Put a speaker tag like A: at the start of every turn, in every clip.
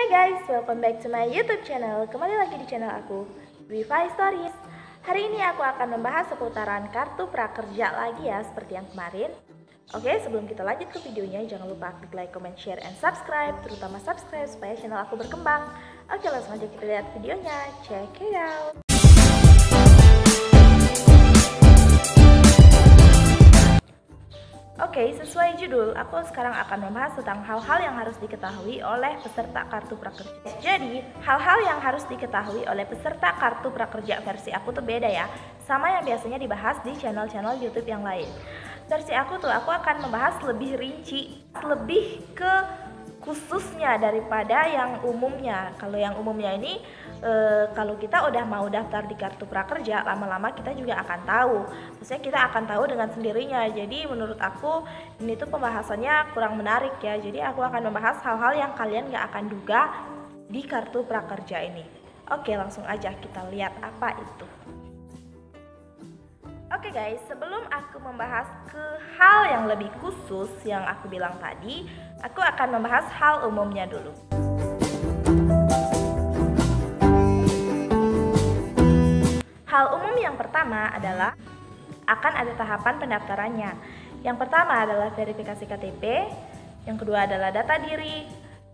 A: Hai guys, welcome back to my YouTube channel. Kembali lagi di channel aku, Dwi-Fi Stories. Hari ini aku akan membahas seputaran kartu prakerja lagi ya, seperti yang kemarin. Oke, sebelum kita lanjut ke videonya, jangan lupa klik like, comment, share, and subscribe. Terutama subscribe supaya channel aku berkembang. Oke, langsung aja kita lihat videonya. Check it out. Oke, sesuai judul, aku sekarang akan membahas tentang hal-hal yang harus diketahui oleh peserta kartu prakerja. Jadi, hal-hal yang harus diketahui oleh peserta kartu prakerja versi aku tuh beda ya, sama yang biasanya dibahas di channel-channel YouTube yang lain. Versi aku akan membahas lebih rinci, lebih ke khususnya daripada yang umumnya. Kalau yang umumnya ini kalau kita udah mau daftar di kartu prakerja, lama-lama kita juga akan tahu. Maksudnya kita akan tahu dengan sendirinya. Jadi menurut aku ini tuh pembahasannya kurang menarik ya. Jadi aku akan membahas hal-hal yang kalian gak akan duga di kartu prakerja ini. Oke, langsung aja kita lihat apa itu. Oke guys, sebelum aku membahas ke hal yang lebih khusus yang aku bilang tadi, aku akan membahas hal umumnya dulu. Hal umum yang pertama adalah akan ada tahapan pendaftarannya. Yang pertama adalah verifikasi KTP, yang kedua adalah data diri,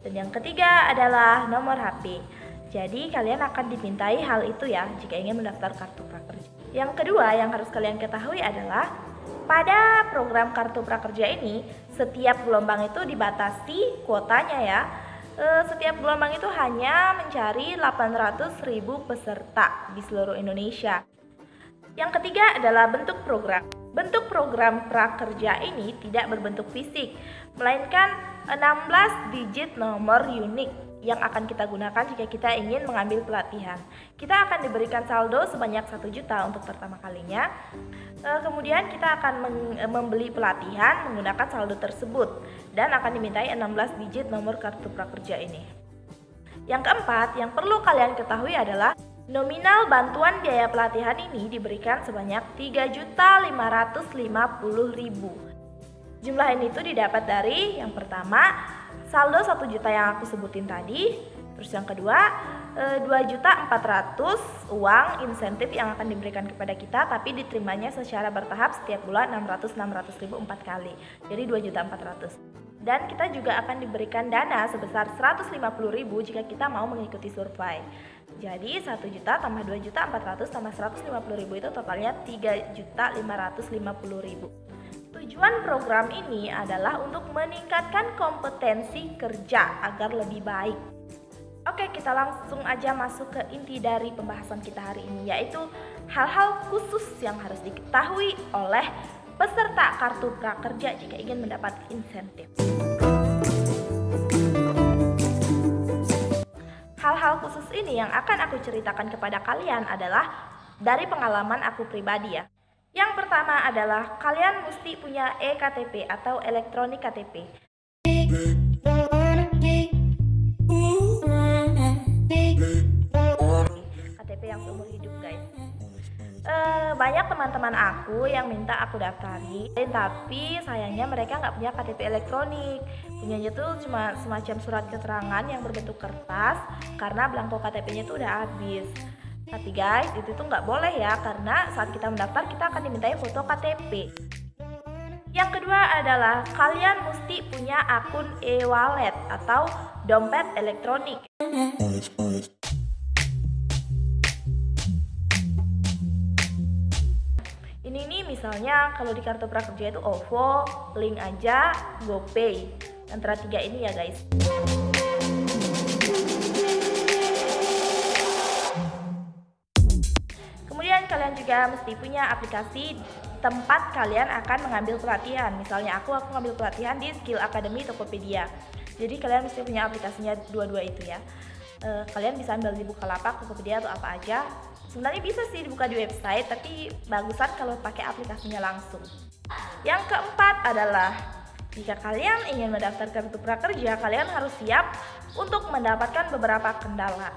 A: dan yang ketiga adalah nomor HP. Jadi kalian akan dimintai hal itu ya jika ingin mendaftar kartu prakerja. Yang kedua yang harus kalian ketahui adalah pada program kartu prakerja ini setiap gelombang itu dibatasi kuotanya ya. Setiap gelombang itu hanya mencari 800.000 peserta di seluruh Indonesia. Yang ketiga adalah bentuk program. Bentuk program prakerja ini tidak berbentuk fisik, melainkan 16 digit nomor unik yang akan kita gunakan jika kita ingin mengambil pelatihan. Kita akan diberikan saldo sebanyak 1 juta untuk pertama kalinya. Kemudian kita akan membeli pelatihan menggunakan saldo tersebut dan akan dimintai 16 digit nomor kartu prakerja ini. Yang keempat, yang perlu kalian ketahui adalah nominal bantuan biaya pelatihan ini diberikan sebanyak 3.550.000. Jumlah ini tuh didapat dari yang pertama saldo 1 juta yang aku sebutin tadi, terus yang kedua 2.400.000 uang insentif yang akan diberikan kepada kita, tapi diterimanya secara bertahap setiap bulan 600.000 4 kali, jadi 2.400.000. Dan kita juga akan diberikan dana sebesar 150.000 jika kita mau mengikuti survei. Jadi 1 juta tambah 2.400.000 tambah 150.000 itu totalnya 3.550.000. Tujuan program ini adalah untuk meningkatkan kompetensi kerja agar lebih baik. Oke, kita langsung aja masuk ke inti dari pembahasan kita hari ini, yaitu hal-hal khusus yang harus diketahui oleh peserta kartu prakerja jika ingin mendapat insentif. Hal-hal khusus ini yang akan aku ceritakan kepada kalian adalah dari pengalaman aku pribadi ya. Yang pertama adalah kalian mesti punya eKTP atau elektronik KTP. KTP yang seumur hidup guys. Banyak teman-teman aku yang minta aku daftari, tapi sayangnya mereka nggak punya KTP elektronik. Punyanya tuh cuma semacam surat keterangan yang berbentuk kertas karena belangko KTP-nya tuh udah habis. Tapi guys, itu tuh nggak boleh ya, karena saat kita mendaftar kita akan dimintai foto KTP. Yang kedua adalah kalian mesti punya akun e-wallet atau dompet elektronik. Ini nih misalnya kalau di kartu prakerja itu OVO, Link Aja, GoPay. Antara 3 ini ya guys. Kalian juga mesti punya aplikasi tempat kalian akan mengambil pelatihan. Misalnya aku ngambil pelatihan di Skill Academy Tokopedia. Jadi kalian mesti punya aplikasinya dua-dua itu ya. Kalian bisa ambil di Bukalapak, Tokopedia atau apa aja. Sebenarnya bisa sih dibuka di website, tapi bagusan kalau pakai aplikasinya langsung. Yang keempat adalah jika kalian ingin mendaftar kartu prakerja, kalian harus siap untuk mendapatkan beberapa kendala.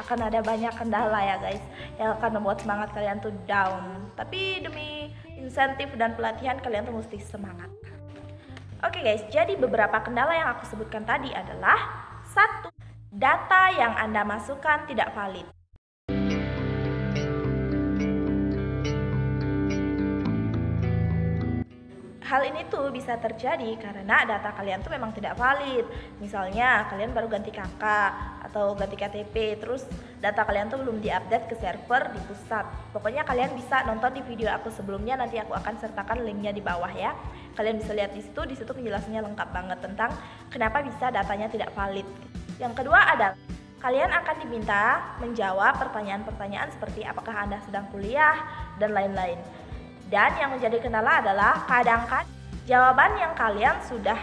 A: Akan ada banyak kendala ya guys yang akan membuat semangat kalian tuh down. Tapi demi insentif dan pelatihan, kalian tuh mesti semangat. Oke guys, jadi beberapa kendala yang aku sebutkan tadi adalah: 1. Data yang Anda masukkan tidak valid. Hal ini tuh bisa terjadi karena data kalian tuh memang tidak valid. Misalnya kalian baru ganti KK atau ganti KTP, terus data kalian tuh belum diupdate ke server di pusat. Pokoknya kalian bisa nonton di video aku sebelumnya, nanti aku akan sertakan linknya di bawah ya. Kalian bisa lihat di situ penjelasannya lengkap banget tentang kenapa bisa datanya tidak valid. Yang kedua adalah kalian akan diminta menjawab pertanyaan-pertanyaan seperti apakah Anda sedang kuliah dan lain-lain. Dan yang menjadi kendala adalah kadang-kadang jawaban yang kalian sudah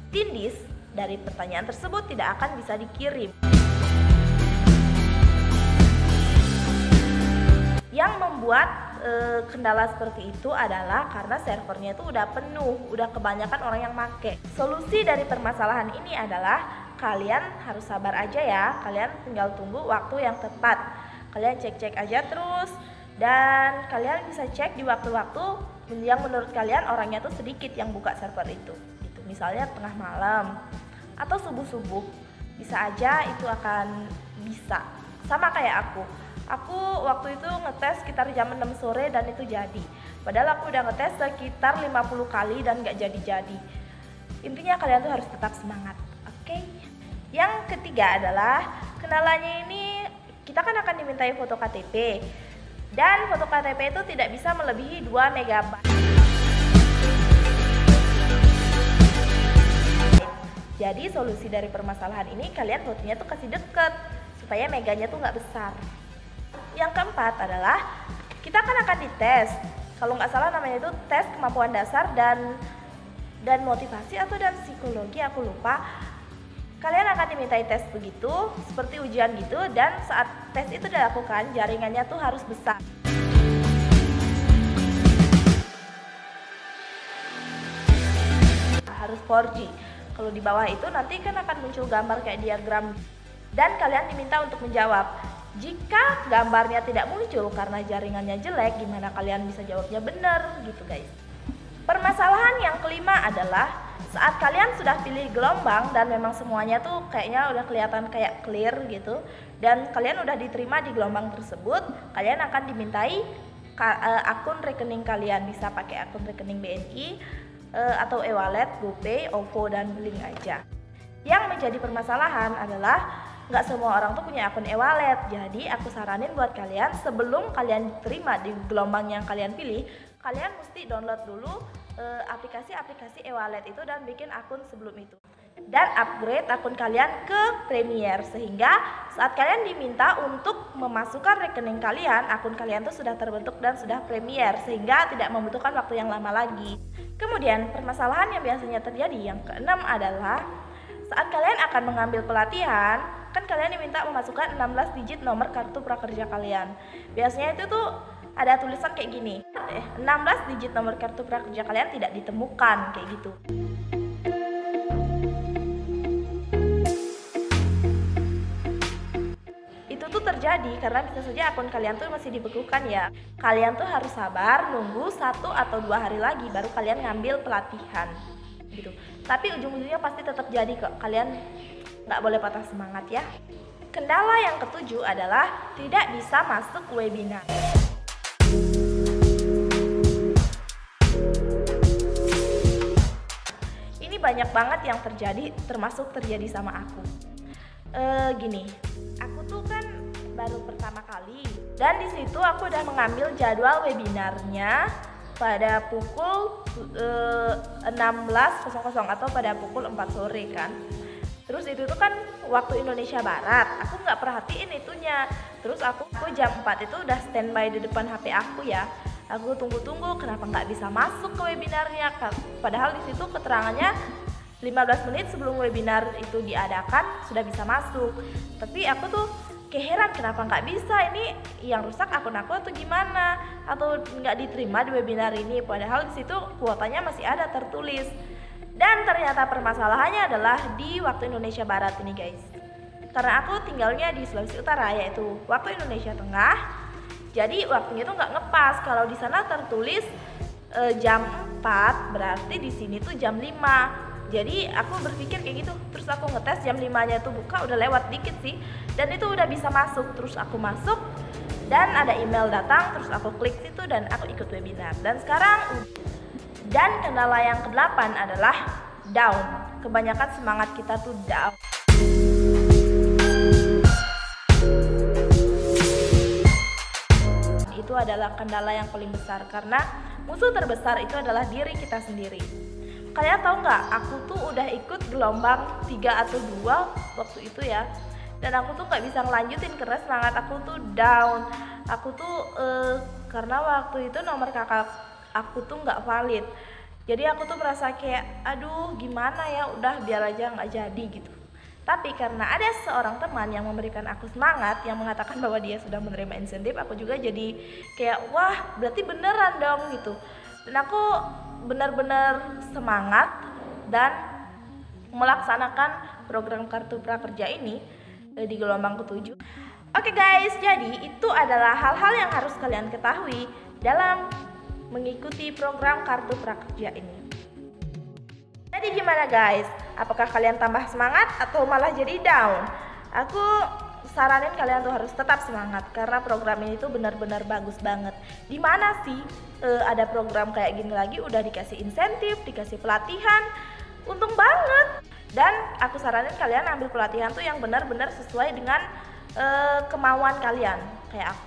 A: tindis dari pertanyaan tersebut tidak akan bisa dikirim. Yang membuat kendala seperti itu adalah karena servernya itu udah penuh, udah kebanyakan orang yang make. Solusi dari permasalahan ini adalah kalian harus sabar aja ya, kalian tinggal tunggu waktu yang tepat. Kalian cek-cek aja terus. Dan kalian bisa cek di waktu-waktu yang menurut kalian orangnya tuh sedikit yang buka server itu. Misalnya tengah malam atau subuh-subuh. Bisa aja itu akan bisa. Sama kayak aku. Aku waktu itu ngetes sekitar jam 6 sore dan itu jadi. Padahal aku udah ngetes sekitar 50 kali dan gak jadi-jadi. Intinya kalian tuh harus tetap semangat. Oke? Yang ketiga adalah kendalanya ini kita kan akan dimintai foto KTP. Dan foto KTP itu tidak bisa melebihi 2 MB. Jadi solusi dari permasalahan ini kalian fotonya tuh kasih deket supaya meganya tuh nggak besar. Yang keempat adalah kita kan akan dites. Kalau nggak salah namanya itu tes kemampuan dasar dan motivasi atau dan psikologi, aku lupa. Kalian akan dimintai tes begitu, seperti ujian gitu, dan saat tes itu dilakukan, jaringannya tuh harus besar. Harus 4G. Kalau di bawah itu nanti kan akan muncul gambar kayak diagram. Dan kalian diminta untuk menjawab. Jika gambarnya tidak muncul karena jaringannya jelek, gimana kalian bisa jawabnya benar gitu guys. Permasalahan yang kelima adalah saat kalian sudah pilih gelombang dan memang semuanya tuh kayaknya udah kelihatan kayak clear gitu, dan kalian udah diterima di gelombang tersebut, kalian akan dimintai akun rekening kalian. Bisa pakai akun rekening BNI atau e-wallet, GoPay, OVO, dan Blink aja. Yang menjadi permasalahan adalah nggak semua orang tuh punya akun e-wallet. Jadi aku saranin buat kalian, sebelum kalian diterima di gelombang yang kalian pilih, kalian mesti download dulu aplikasi-aplikasi e-wallet itu dan bikin akun sebelum itu. Dan upgrade akun kalian ke Premier, sehingga saat kalian diminta untuk memasukkan rekening kalian, akun kalian tuh sudah terbentuk dan sudah Premier, sehingga tidak membutuhkan waktu yang lama lagi. Kemudian permasalahan yang biasanya terjadi yang keenam adalah saat kalian akan mengambil pelatihan, kan kalian diminta memasukkan 16 digit nomor kartu prakerja kalian. Biasanya itu tuh ada tulisan kayak gini, 16 digit nomor kartu prakerja kalian tidak ditemukan, kayak gitu. Itu tuh terjadi karena bisa saja akun kalian tuh masih dibekukan ya. Kalian tuh harus sabar nunggu 1 atau 2 hari lagi baru kalian ngambil pelatihan gitu. Tapi ujung-ujungnya pasti tetap jadi kok. Kalian nggak boleh patah semangat ya. Kendala yang ketujuh adalah tidak bisa masuk webinar. Ini banyak banget yang terjadi, termasuk terjadi sama aku. Gini, aku tuh kan baru pertama kali dan di situ aku udah mengambil jadwal webinarnya pada pukul 16.00 atau pada pukul 4 sore kan. Terus itu tuh kan waktu Indonesia Barat, aku nggak perhatiin itunya. Terus aku jam 4 itu udah standby di depan HP aku ya. Aku tunggu-tunggu kenapa nggak bisa masuk ke webinarnya. Padahal di situ keterangannya 15 menit sebelum webinar itu diadakan sudah bisa masuk. Tapi aku tuh keheran kenapa nggak bisa, ini yang rusak akun aku atau gimana, atau nggak diterima di webinar ini. Padahal di situ kuotanya masih ada tertulis. Dan ternyata permasalahannya adalah di waktu Indonesia Barat ini guys. Karena aku tinggalnya di Sulawesi Utara, yaitu waktu Indonesia Tengah. Jadi waktunya itu nggak ngepas. Kalau di sana tertulis jam 4, berarti di sini tuh jam 5. Jadi aku berpikir kayak gitu, terus aku ngetes jam 5-nya tuh buka, udah lewat dikit sih, dan itu udah bisa masuk. Terus aku masuk dan ada email datang, terus aku klik situ dan aku ikut webinar. Dan kendala yang ke-8 adalah down. Kebanyakan semangat kita tuh down. Itu adalah kendala yang paling besar, karena musuh terbesar itu adalah diri kita sendiri. Kalian tahu nggak, aku tuh udah ikut gelombang 3 atau 2 waktu itu ya, dan aku tuh nggak bisa ngelanjutin karena semangat aku tuh down. Aku tuh karena waktu itu nomor kakak aku tuh nggak valid, jadi aku tuh merasa kayak aduh gimana ya, udah biar aja nggak jadi gitu. Tapi karena ada seorang teman yang memberikan aku semangat, yang mengatakan bahwa dia sudah menerima insentif, aku juga jadi kayak wah berarti beneran dong gitu. Dan aku benar-benar semangat dan melaksanakan program kartu prakerja ini di gelombang ke-7. Oke guys, jadi itu adalah hal-hal yang harus kalian ketahui dalam mengikuti program kartu prakerja ini. Jadi gimana guys? Apakah kalian tambah semangat atau malah jadi down? Aku saranin kalian tuh harus tetap semangat, karena program ini tuh benar-benar bagus banget. Dimana sih ada program kayak gini lagi, udah dikasih insentif, dikasih pelatihan, untung banget. Dan aku saranin kalian ambil pelatihan tuh yang benar-benar sesuai dengan kemauan kalian. Kayak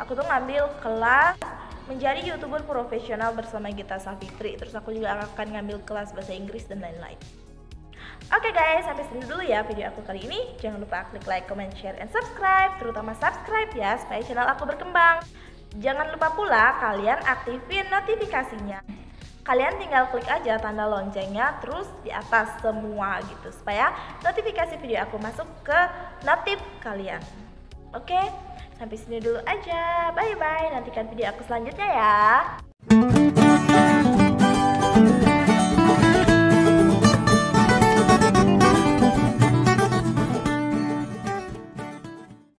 A: aku tuh ngambil kelas menjadi YouTuber profesional bersama Gita Savitri. Terus aku juga akan ngambil kelas bahasa Inggris dan lain-lain. Oke guys, sampai sini dulu ya video aku kali ini. Jangan lupa klik like, comment, share, and subscribe. Terutama subscribe ya, supaya channel aku berkembang. Jangan lupa pula kalian aktifin notifikasinya. Kalian tinggal klik aja tanda loncengnya terus di atas semua gitu, supaya notifikasi video aku masuk ke notif kalian. Oke, sampai sini dulu aja. Bye bye. Nantikan video aku selanjutnya ya.